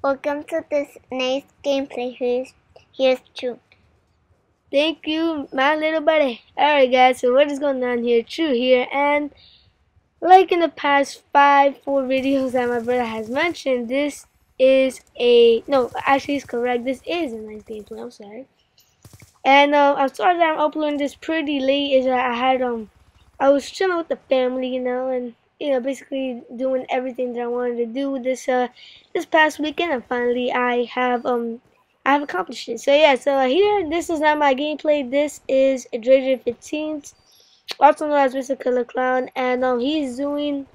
Welcome to this nice gameplay. Here's True. Thank you, my little buddy. Alright guys, so what is going on here? True here, and like in the past four videos that my brother has mentioned, this is actually it's correct, this is a nice gameplay, I'm sorry. And I'm sorry that I'm uploading this pretty late, is that I was chilling with the family, and basically doing everything that I wanted to do this past weekend, and finally I have accomplished it. So yeah, so here, this is not my gameplay. This is Drager 15, also known as Mr. Killer Clown, and he's doing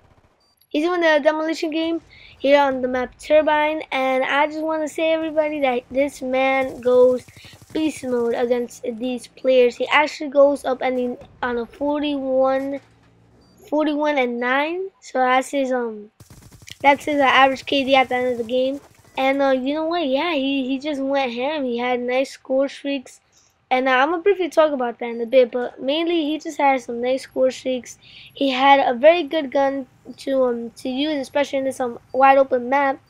the demolition game here on the map Turbine. And I just want to say, everybody, that this man goes beast mode against these players. He actually goes up and on a 41 and 9. So that's his average KD at the end of the game. And you know what? Yeah, he just went ham. He had nice score streaks. And I'm gonna briefly talk about that in a bit, but mainly he just had some nice score streaks. He had a very good gun to use, especially in this wide open map.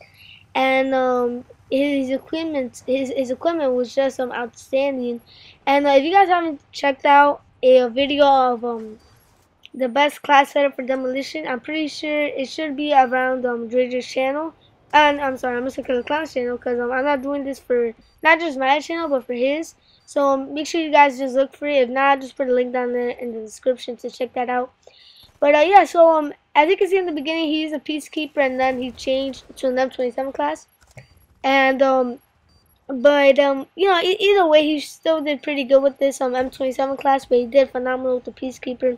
And his equipment was just outstanding. And if you guys haven't checked out a video of the best class setup for Demolition, I'm pretty sure it should be around Drager's channel. And I'm sorry, I'm Mr. Killer Clown's channel, because I'm not doing this for not just my channel but for his. So make sure you guys just look for it. If not, just put a link down there in the description to check that out. But yeah, so as you can see in the beginning, he's a peacekeeper, and then he changed to an M27 class. And either way, he still did pretty good with this M27 class, but he did phenomenal with the peacekeeper.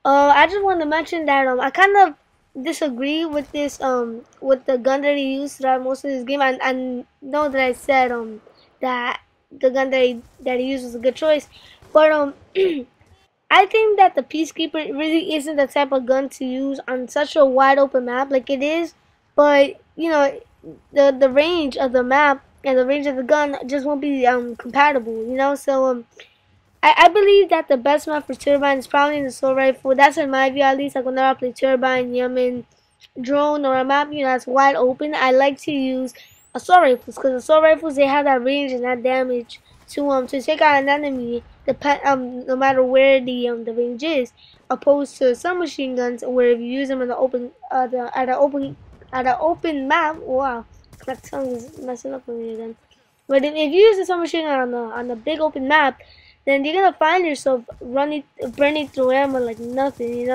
I just want to mention that I kind of disagree with this with the gun that he used throughout most of this game. I know that I said that the gun that he used was a good choice, but I think that the Peacekeeper really isn't the type of gun to use on such a wide open map. Like, it is, but the range of the map and the range of the gun just won't be compatible. So I believe that the best map for Turbine is probably the assault rifle. That's in my view, at least. Like, whenever I play Turbine, Yemen, Drone, or a map that's wide open, I like to use assault rifles, because assault rifles, they have that range and that damage to take out an enemy, no matter where the range is, opposed to some machine guns where if you use them in the open at an open map. Wow, my tongue is messing up on me again. But if you use the submachine gun on the big open map, then you're gonna find yourself burning through ammo like nothing,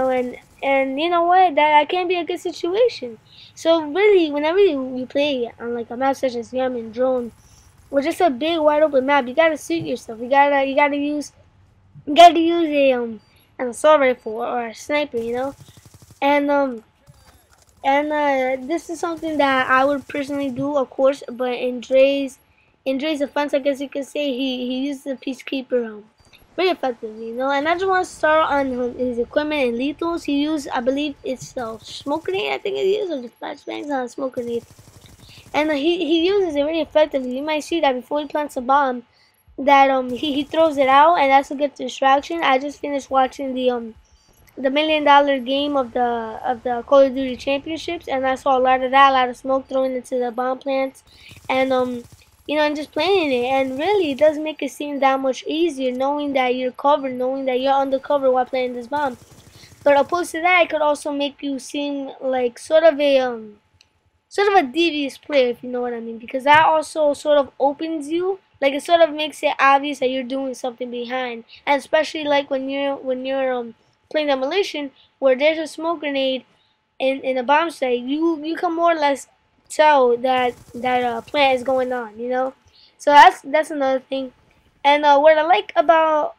and you know what? That can be a good situation. So really, whenever you play on like a map such as Yemen, Drone, or just a big wide open map, you gotta suit yourself. You gotta use an assault rifle or a sniper, and this is something that I would personally do, of course. But in Dre's defense, I guess you could say he used the Peacekeeper very effectively, And I just want to start on his equipment and lethals. He used, I believe it's smoke grenade, I think it is, or the flashbangs on smoke grenade. And he uses it very effectively. You might see that before he plants a bomb, that he throws it out, and that's a good distraction. I just finished watching the $1 million game of the Call of Duty Championships, and I saw a lot of that, a lot of smoke thrown into the bomb plants, and and just playing it. And really, it does make it seem that much easier, knowing that you're covered, knowing that you're undercover while playing this bomb. But opposed to that, it could also make you seem like sort of a devious player, if you know what I mean, because that also sort of opens you. Like, it sort of makes it obvious that you're doing something behind, and especially like when you're playing Demolition, where there's a smoke grenade in a bomb site, you can more or less tell that plant is going on. So that's another thing. And what I like about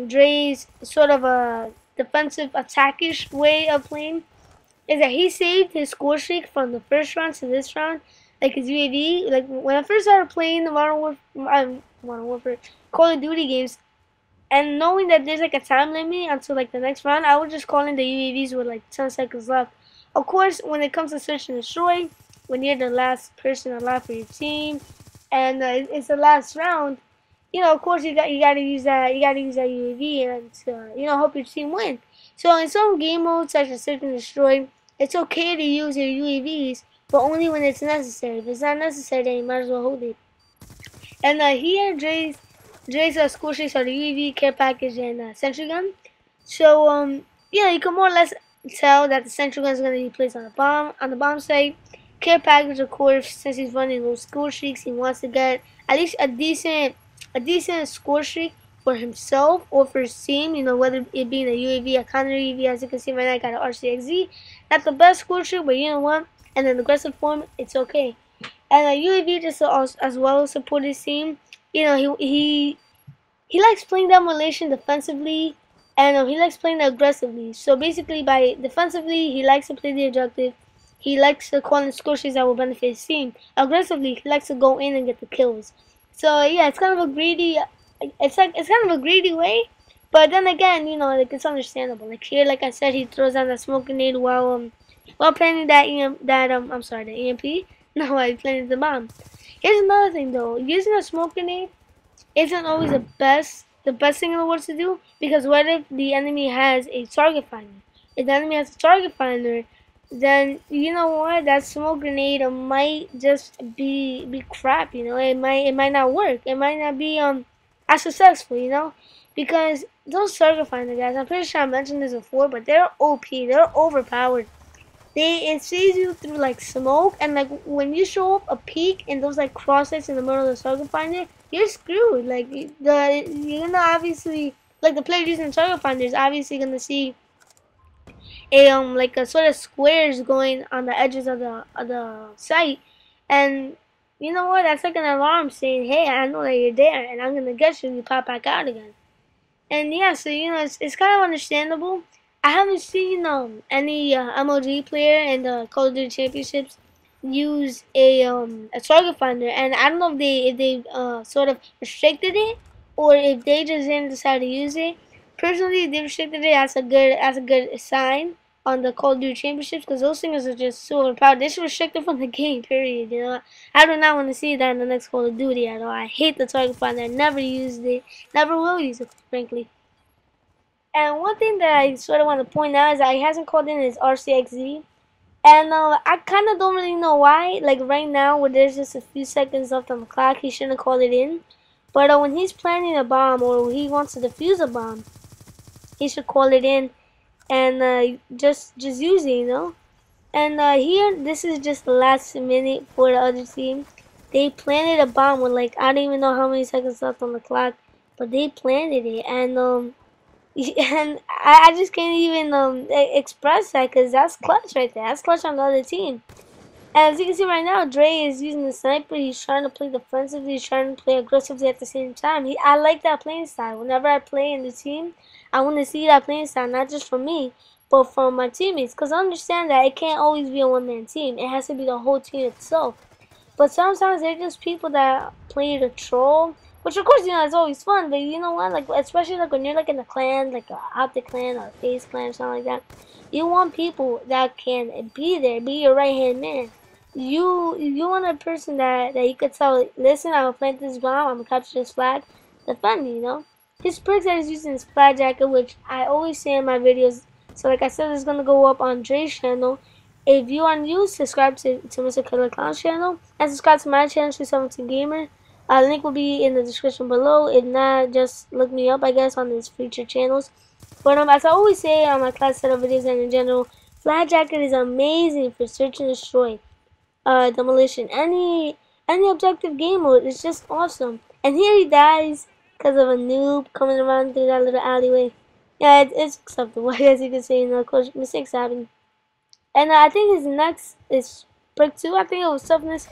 Dre's sort of a defensive attackish way of playing is that he saved his score streak from the first round to this round. Like his UAV, like when I first started playing the Modern Warfare Call of Duty games, and knowing that there's like a time limit until like the next round, I would just call in the UAVs with like 10 seconds left. Of course, when it comes to search and destroy, when you're the last person alive for your team, and it's the last round, of course you gotta use that UAV and hope your team win. So in some game modes such as search and destroy, it's okay to use your UAVs, but only when it's necessary. If it's not necessary, then you might as well hold it. And here, Dre's school shakes are the UAV, care package, and sentry gun. So yeah, you can more or less tell that the sentry gun is going to be placed on the bomb site. Care package, of course, since he's running those score streaks, he wants to get at least a decent score streak for himself or for his team. You know, whether it being a UAV, a counter UAV, as you can see right now, I got an RCXZ. Not the best score streak, but you know what? In an aggressive form, it's okay. And UAV just as well support his team. You know, he likes playing Demolition defensively, and he likes playing aggressively. So basically, by defensively, he likes to play the objective. He likes to call in score sheets that will benefit his team. Aggressively, he likes to go in and get the kills. So yeah, it's kind of a greedy. It's kind of a greedy way, but then again, you know, like it's understandable. Like here, like I said, he throws down that smoke grenade while planting the EMP. No, while he's planting the bomb. Here's another thing though. Using a smoke grenade isn't always the best thing in the world to do, because what if the enemy has a target finder? If the enemy has a target finder, then you know what, that smoke grenade might just be crap. You know, it might not work. It might not be as successful. You know, because those target finder guys, I'm pretty sure I mentioned this before, but they're OP. They're overpowered. It sees you through like smoke, and like when you show up a peak in those like crosshays in the middle of the target finder, you're screwed. Like you're gonna obviously, like the player using the target finder is obviously gonna see a like a sort of squares going on the edges of the site, and you know what? That's like an alarm saying, "Hey, I know that you're there, and I'm gonna get you." And you pop back out again. And yeah, so you know, it's kind of understandable. I haven't seen any MLG player in the Call of Duty Championships use a target finder, and I don't know if they sort of restricted it or if they just didn't decide to use it. Personally, they restricted it as a good sign on the Call of Duty Championships, because those things are just so overpowered. They should restrict it from the game. Period. You know, I do not want to see that in the next Call of Duty at all. I hate the target finder. I never used it. Never will use it, frankly. And one thing that I sort of want to point out is that he hasn't called in his RCXZ. And I kind of don't really know why. Like right now, where there's just a few seconds left on the clock, he shouldn't have called it in. But when he's planning a bomb or he wants to defuse a bomb, he should call it in and just use it, you know. And here, this is just the last minute for the other team. They planted a bomb with like, I don't even know how many seconds left on the clock, but they planted it. And I just can't even express that, because that's clutch right there. That's clutch on the other team. And as you can see right now, Dre is using the sniper. He's trying to play defensively. He's trying to play aggressively at the same time. I like that playing style. Whenever I play in the team, I want to see that playing style, not just from me, but from my teammates. Because I understand that it can't always be a one-man team. It has to be the whole team itself. But sometimes they're just people that play to troll. Which, of course, you know, it's always fun, but you know what, like, especially, like, when you're, like, in a clan, like, a Optic clan or a FaZe clan or something like that, you want people that can be there, be your right-hand man. You want a person that you could tell, listen, I'm going to plant this bomb, I'm going to capture this flag, defend me, you know? His perks that he's using is flag jacket, which I always say in my videos, so like I said, it's going to go up on Dre's channel. If you are new, subscribe to Mr. Killer Clown's channel, and subscribe to my channel, 317 Gamer. Link will be in the description below. If not, just look me up, I guess, on these featured channels. But as I always say on my class setup videos and in general, Flag Jacket is amazing for search and destroy, demolition, any objective game mode. It's just awesome. And here he dies because of a noob coming around through that little alleyway. Yeah, it's acceptable, as you can see. You know, of course, mistakes happen. And I think his next is perk 2. I think it was toughness.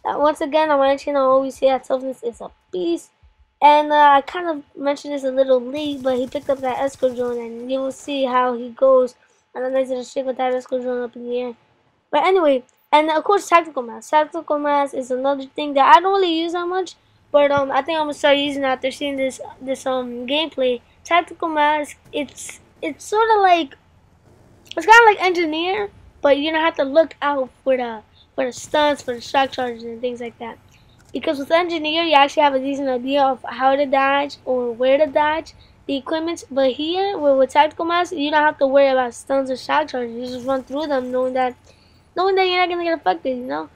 Once again, on my channel, I always say that toughness is a beast. And I kind of mentioned this a little late, but he picked up that escort drone, and you will see how he goes on a nice little streak with that escort drone up in the air. But anyway, and of course, tactical mask. Tactical mask is another thing that I don't really use that much, but I think I'm gonna start using it after seeing this gameplay. Tactical mask, it's sort of like, it's kind of like engineer, but you don't have to look out for the stunts, for the shock charges and things like that. Because with engineer, you actually have a decent idea of how to dodge or where to dodge the equipment. But here, with tactical mask, you don't have to worry about stunts or shock charges. You just run through them knowing that knowing that you're not gonna get affected, you know.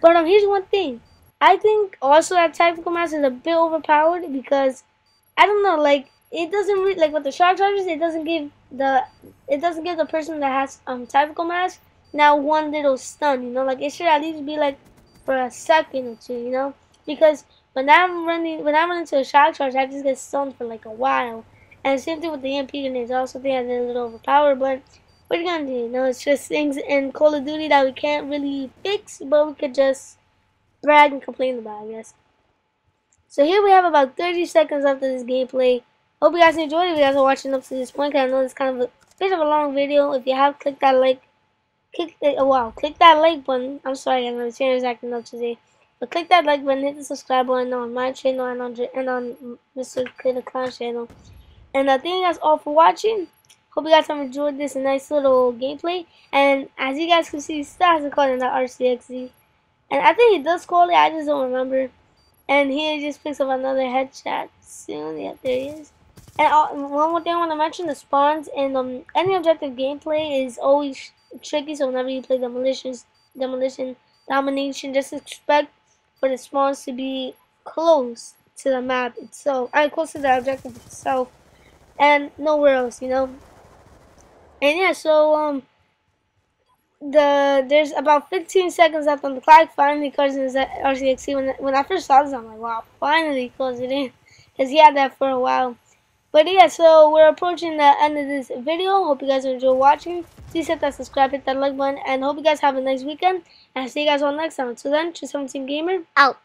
But here's one thing. I think also that tactical mask is a bit overpowered because I don't know, like it doesn't like with the shock charges, it doesn't give the person that has tactical mask now one little stun, you know, like it should at least be like for a second or two, you know, because when I run into a shock charge, I just get stunned for like a while. And same thing with the EMP grenades. I also think it's a little overpowered, but what are you gonna do? You know, it's just things in Call of Duty that we can't really fix, but we could just brag and complain about, I guess. So here we have about 30 seconds left of this gameplay. Hope you guys enjoyed it. If you guys are watching up to this point, because I know it's kind of a bit of a long video. If you have, click that like, click that like button. I'm sorry, guys, my channel is acting up today. But click that like button, hit the subscribe button on my channel and on Mr. Kid the Clown channel. And I think that's all for watching. Hope you guys have enjoyed this nice little gameplay. And as you guys can see, he still hasn't called in that RCXZ. And I think he does call it, I just don't remember. And he just picks up another headshot soon. Yeah, there he is. And one more thing I want to mention, the spawns in any objective gameplay is always tricky. So whenever you play Demolition, Domination, just expect for the spawns to be close to the map itself. Close to the objective itself. And nowhere else, you know. And yeah, so there's about 15 seconds left on the clock. Finally, calls in his RCXZ. When I first saw this, I'm like, wow, finally he calls it in, because he had that for a while. But yeah, so we're approaching the end of this video. Hope you guys enjoy watching. Please hit that subscribe, hit that like button, and hope you guys have a nice weekend. And I'll see you guys all next time. Until then, 217 Gamer Out.